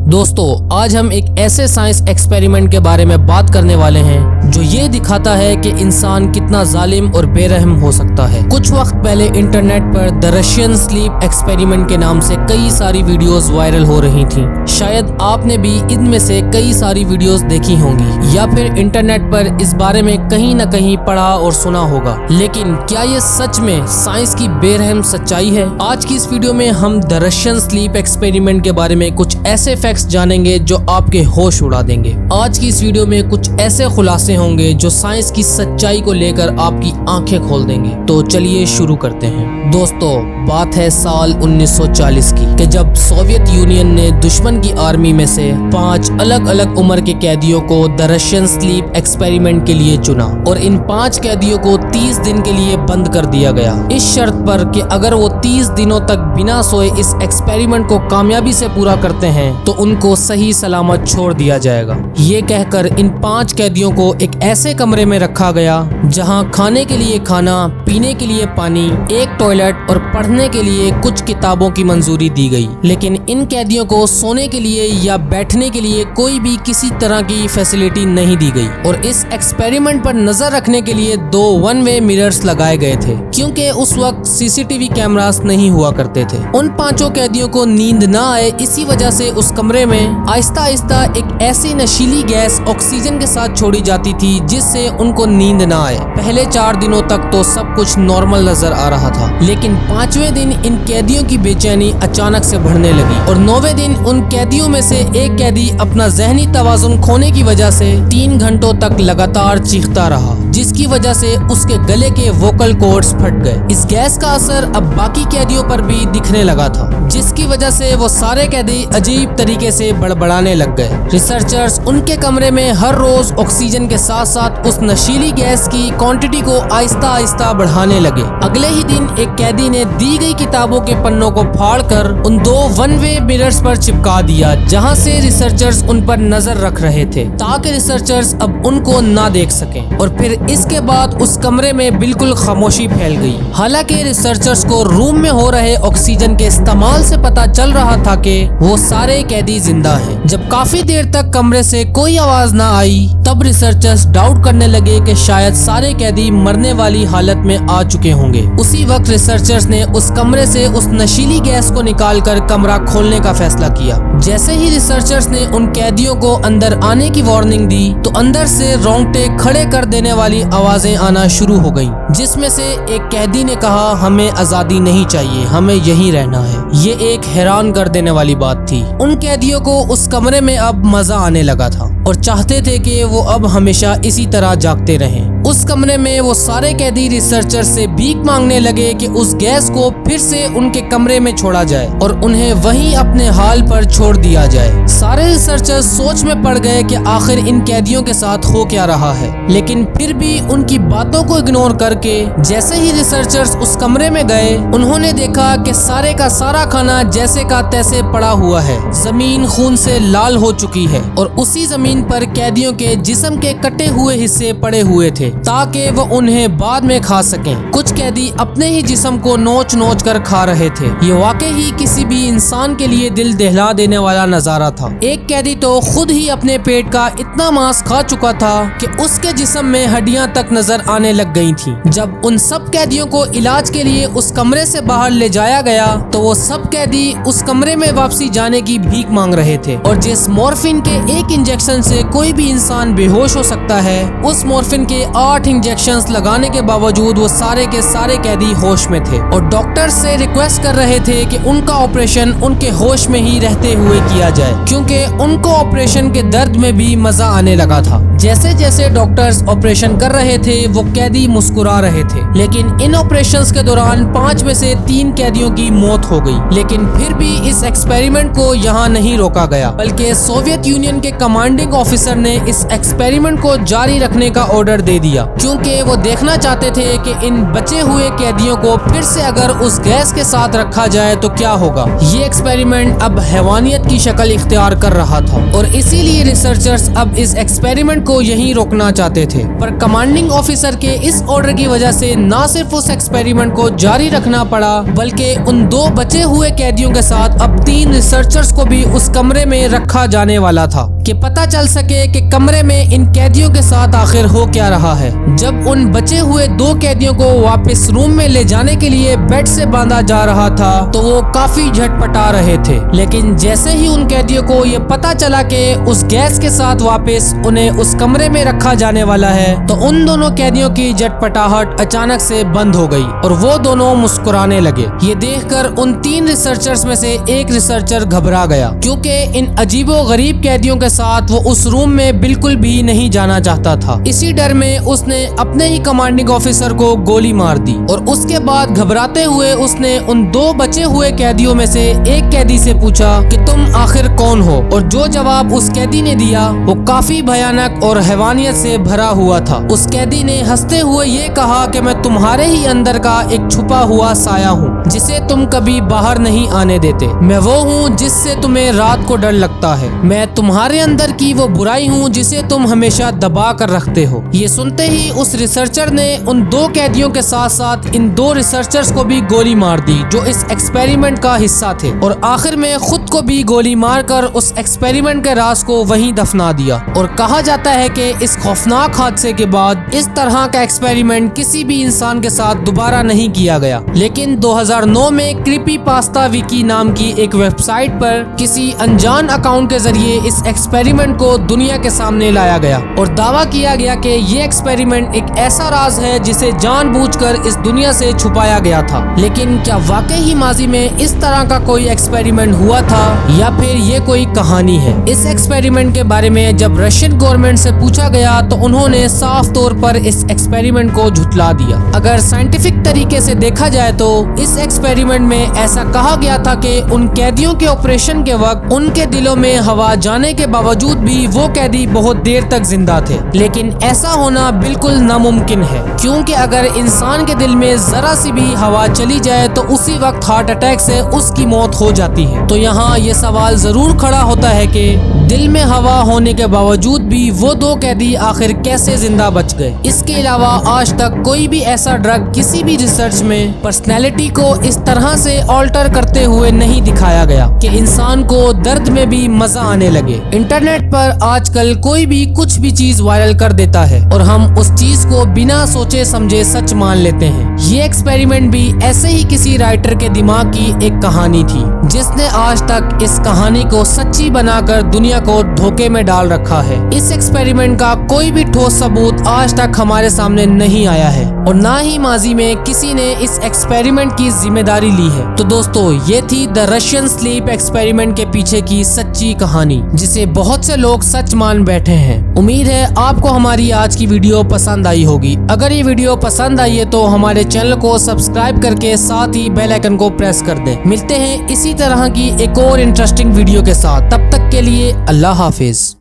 दोस्तों आज हम एक ऐसे साइंस एक्सपेरिमेंट के बारे में बात करने वाले हैं जो ये दिखाता है कि इंसान कितना जालिम और बेरहम हो सकता है। कुछ वक्त पहले इंटरनेट पर द रशियन स्लीप एक्सपेरिमेंट के नाम से कई सारी वीडियोस वायरल हो रही थीं। शायद आपने भी इनमें से कई सारी वीडियोस देखी होंगी या फिर इंटरनेट पर इस बारे में कहीं न कहीं पढ़ा और सुना होगा, लेकिन क्या ये सच में साइंस की बेरहम सच्चाई है? आज की इस वीडियो में हम द रशियन स्लीप एक्सपेरिमेंट के बारे में कुछ ऐसे फैक्ट्स जानेंगे जो आपके होश उड़ा देंगे। आज की इस वीडियो में कुछ ऐसे खुलासे होंगे जो साइंस की सच्चाई को लेकर आपकी आंखें खोल देंगे। तो चलिए शुरू करते हैं। दोस्तों बात है साल 1940 की कि जब सोवियत यूनियन ने दुश्मन की आर्मी में से 5 अलग अलग उम्र के कैदियों को द रशियन स्लीप एक्सपेरिमेंट के लिए चुना और इन 5 कैदियों को 30 दिन के लिए बंद कर दिया गया, इस शर्त पर कि अगर वो 30 दिनों तक बिना सोए इस एक्सपेरिमेंट को कामयाबी से पूरा करते हैं तो उनको सही सलामत छोड़ दिया जाएगा। ये कहकर इन 5 कैदियों को एक ऐसे कमरे में रखा गया जहां खाने के लिए खाना, पीने के लिए पानी, एक टॉयलेट और पढ़ने के लिए कुछ किताबों की मंजूरी दी गई, लेकिन इन कैदियों को सोने के लिए या बैठने के लिए कोई भी किसी तरह की फैसिलिटी नहीं दी गई। और इस एक्सपेरिमेंट पर नजर रखने के लिए 2 वन वे मिरर्स लगाए गए थे क्योंकि उस वक्त सीसीटीवी कैमरास नहीं हुआ करते थे। उन 5 कैदियों को नींद न आए, इसी वजह से उस कमरे में आहिस्ता आहिस्ता एक ऐसी नशीली गैस ऑक्सीजन के साथ छोड़ी जाती थी जिससे उनको नींद न आए। पहले 4 दिनों तक तो सब कुछ नॉर्मल नजर आ रहा था, लेकिन 5वें दिन इन कैदियों की बेचैनी अचानक से बढ़ने लगी और 9वें दिन उन कैदियों में से एक कैदी अपना जहनी तवाजुन खोने की वजह से 3 घंटों तक लगातार चीखता रहा, जिसकी वजह से उसके गले के वोकल कॉर्ड्स फट गए। इस गैस का असर अब बाकी कैदियों पर भी दिखने लगा था, जिसकी वजह से वो सारे कैदी अजीब तरीके से बड़बड़ाने लग गए। रिसर्चर्स उनके कमरे में हर रोज ऑक्सीजन के साथ साथ उस नशीली गैस की क्वांटिटी को आहिस्ता आहिस्ता बढ़ाने लगे। अगले ही दिन एक कैदी ने दी गई किताबों के पन्नों को फाड़कर उन 2 वन वे मिरर्स पर चिपका दिया जहां से रिसर्चर्स उन पर नजर रख रहे थे ताकि रिसर्चर्स अब उनको ना देख सकें। और फिर इसके बाद उस कमरे में बिल्कुल खामोशी फैल गई। हालांकि रिसर्चर्स को रूम में हो रहे ऑक्सीजन के इस्तेमाल से पता चल रहा था कि वो सारे कैदी जिंदा हैं। जब काफी देर तक कमरे से कोई आवाज ना आई तब रिसर्चर्स डाउट करने लगे कि शायद सारे कैदी मरने वाली हालत में आ चुके होंगे। उसी वक्त रिसर्चर्स ने उस कमरे से उस नशीली गैस को निकालकर कमरा खोलने का फैसला किया। जैसे ही रिसर्चर्स ने उन कैदियों को अंदर आने की वार्निंग दी तो अंदर से रोंगटे खड़े कर देने वाली आवाजें आना शुरू हो गईं, जिसमें से एक कैदी ने कहा, हमें आजादी नहीं चाहिए, हमें यहीं रहना है। ये एक हैरान कर देने वाली बात थी। उन कैदियों को उस कमरे में अब मजा आने लगा था और चाहते थे कि वो अब हमेशा इसी तरह जागते रहें। उस कमरे में वो सारे कैदी रिसर्चर से भीख मांगने लगे कि उस गैस को फिर से उनके कमरे में छोड़ा जाए और उन्हें वहीं अपने हाल पर छोड़ दिया जाए। सारे रिसर्चर्स सोच में पड़ गए कि आखिर इन कैदियों के साथ हो क्या रहा है, लेकिन फिर भी उनकी बातों को इग्नोर करके जैसे ही रिसर्चर्स उस कमरे में गए उन्होंने देखा कि सारे का सारा खाना जैसे का तैसे पड़ा हुआ है। जमीन खून से लाल हो चुकी है और उसी जमीन पर कैदियों के जिस्म के कटे हुए हिस्से पड़े हुए थे ताकि वो उन्हें बाद में खा सकें। कुछ कैदी अपने ही जिस्म को नोच नोच कर खा रहे थे। ये वाकई ही किसी भी इंसान के लिए दिल दहला देने वाला नजारा था। एक कैदी तो खुद ही अपने पेट का इतना मांस खा चुका था कि उसके जिस्म में हड्डियां तक नजर आने लग गई थी। जब उन सब कैदियों को इलाज के लिए उस कमरे से बाहर ले जाया गया तो वो सब कैदी उस कमरे में वापसी जाने की भीख मांग रहे थे और जिस मॉर्फिन के एक इंजेक्शन से कोई भी इंसान बेहोश हो सकता है, उस मॉर्फिन के 8 इंजेक्शंस लगाने के बावजूद वो सारे के सारे कैदी होश में थे और डॉक्टर से रिक्वेस्ट कर रहे थे कि उनका ऑपरेशन उनके होश में ही रहते हुए किया जाए, क्योंकि उनको ऑपरेशन के दर्द में भी मजा आने लगा था। जैसे जैसे डॉक्टर्स ऑपरेशन कर रहे थे वो कैदी मुस्कुरा रहे थे, लेकिन इन ऑपरेशंस के दौरान 5 में से 3 कैदियों की मौत हो गई। लेकिन फिर भी इस एक्सपेरिमेंट को यहाँ नहीं रोका गया, बल्कि सोवियत यूनियन के कमांडिंग ऑफिसर ने इस एक्सपेरिमेंट को जारी रखने का ऑर्डर दे दिया दिया, क्योंकि वो देखना चाहते थे कि इन बचे हुए कैदियों को फिर से अगर उस गैस के साथ रखा जाए तो क्या होगा। ये एक्सपेरिमेंट अब हैवानियत की शक्ल इख्तियार कर रहा था और इसीलिए रिसर्चर्स अब इस एक्सपेरिमेंट को यहीं रोकना चाहते थे। पर कमांडिंग ऑफिसर के इस ऑर्डर की वजह से ना सिर्फ उस एक्सपेरिमेंट को जारी रखना पड़ा, बल्कि उन 2 बचे हुए कैदियों के साथ अब 3 रिसर्चर्स को भी उस कमरे में रखा जाने वाला था कि पता चल सके कि कमरे में इन कैदियों के साथ आखिर हो क्या रहा है। जब उन बचे हुए 2 कैदियों को वापस रूम में ले जाने के लिए बेड से बांधा जा रहा था तो वो काफी झटपटा रहे थे, लेकिन जैसे ही उन कैदियों को ये पता चला कि उस गैस के साथ वापस उन्हें उस कमरे में रखा जाने वाला है तो उन दोनों कैदियों की झटपटाहट अचानक से बंद हो गई और वो दोनों मुस्कुराने लगे। ये देखकर उन 3 रिसर्चर्स में से एक रिसर्चर घबरा गया, क्योंकि इन अजीबो गरीब कैदियों के साथ वो उस रूम में बिल्कुल भी नहीं जाना चाहता था। इसी डर में उसने अपने ही कमांडिंग ऑफिसर को गोली मार दी और उसके बाद घबराते हुए उसने उन 2 बचे हुए कैदियों में से एक कैदी से पूछा कि तुम आखिर कौन हो, और जो जवाब उस कैदी ने दिया वो काफी भयानक और हैवानियत से भरा हुआ था। उस कैदी ने हंसते हुए ये कहा कि मैं तुम्हारे ही अंदर का एक छुपा हुआ साया हूँ जिसे तुम कभी बाहर नहीं आने देते। मैं वो हूँ जिससे तुम्हें रात को डर लगता है। मैं तुम्हारे अंदर की वो बुराई हूँ जिसे तुम हमेशा दबा कर रखते हो। ये सुनते ही उस रिसर्चर ने उन 2 कैदियों के साथ साथ इन 2 रिसर्चर्स को भी गोली मार दी जो इस एक्सपेरिमेंट का हिस्सा थे, और आखिर में खुद को भी गोली मारकर उस एक्सपेरिमेंट के राज को वहीं दफना दिया। और कहा जाता है कि इस खौफनाक हादसे के बाद इस तरह का एक्सपेरिमेंट किसी भी इंसान के साथ दोबारा नहीं किया गया। लेकिन 2009 में क्रीपी पास्ता विकी नाम की एक वेबसाइट पर किसी अनजान अकाउंट के जरिए इस एक्सपेरिमेंट को दुनिया के सामने लाया गया और दावा किया गया कि ये एक्सपेरिमेंट एक ऐसा राज है जिसे जानबूझकर इस दुनिया से छुपाया गया था। लेकिन क्या वाकई ही माजी में इस तरह का कोई एक्सपेरिमेंट हुआ था या फिर ये कोई कहानी है? इस एक्सपेरिमेंट के बारे में जब रशियन गवर्नमेंट से पूछा गया तो उन्होंने साफ तौर पर इस एक्सपेरिमेंट को झुठला दिया। अगर साइंटिफिक तरीके से देखा जाए तो इस एक्सपेरिमेंट में ऐसा कहा गया था कि उन कैदियों के ऑपरेशन के वक्त उनके दिलों में हवा जाने के बावजूद भी वो कैदी बहुत देर तक जिंदा थे। लेकिन ऐसा होना बिल्कुल नामुमकिन है, क्योंकि अगर इंसान के दिल में जरा सी भी हवा चली जाए तो उसी वक्त हार्ट अटैक से उसकी मौत हो जाती है। तो यहाँ ये सवाल जरूर खड़ा होता है कि दिल में हवा होने के बावजूद भी वो 2 कैदी आखिर कैसे जिंदा बच गए। इसके अलावा आज तक कोई भी ऐसा ड्रग किसी भी रिसर्च में पर्सनैलिटी को इस तरह से ऑल्टर करते हुए नहीं दिखाया गया कि इंसान को दर्द में भी मजा आने लगे। इंटरनेट पर आजकल कोई भी कुछ भी चीज वायरल कर देता है और हम उस चीज को बिना सोचे समझे सच मान लेते हैं। ये एक्सपेरिमेंट भी ऐसे ही किसी राइटर के दिमाग की एक कहानी थी जिसने आज तक इस कहानी को सच्ची बनाकर दुनिया को धोखे में डाल रखा है। इस एक्सपेरिमेंट का कोई भी ठोस सबूत आज तक हमारे सामने नहीं आया है और ना ही माजी में किसी ने इस एक्सपेरिमेंट की जिम्मेदारी ली है। तो दोस्तों, ये थी द रशियन स्लीप एक्सपेरिमेंट के पीछे की सच्ची कहानी जिसे बहुत से लोग सच मान बैठे हैं। उम्मीद है आपको हमारी आज की वीडियो पसंद आई होगी। अगर ये वीडियो पसंद आई है तो हमारे चैनल को सब्सक्राइब करके साथ ही बेल आइकन को प्रेस कर दें। मिलते हैं इसी तरह की एक और इंटरेस्टिंग वीडियो के साथ। तब तक के लिए अल्लाह हाफिज।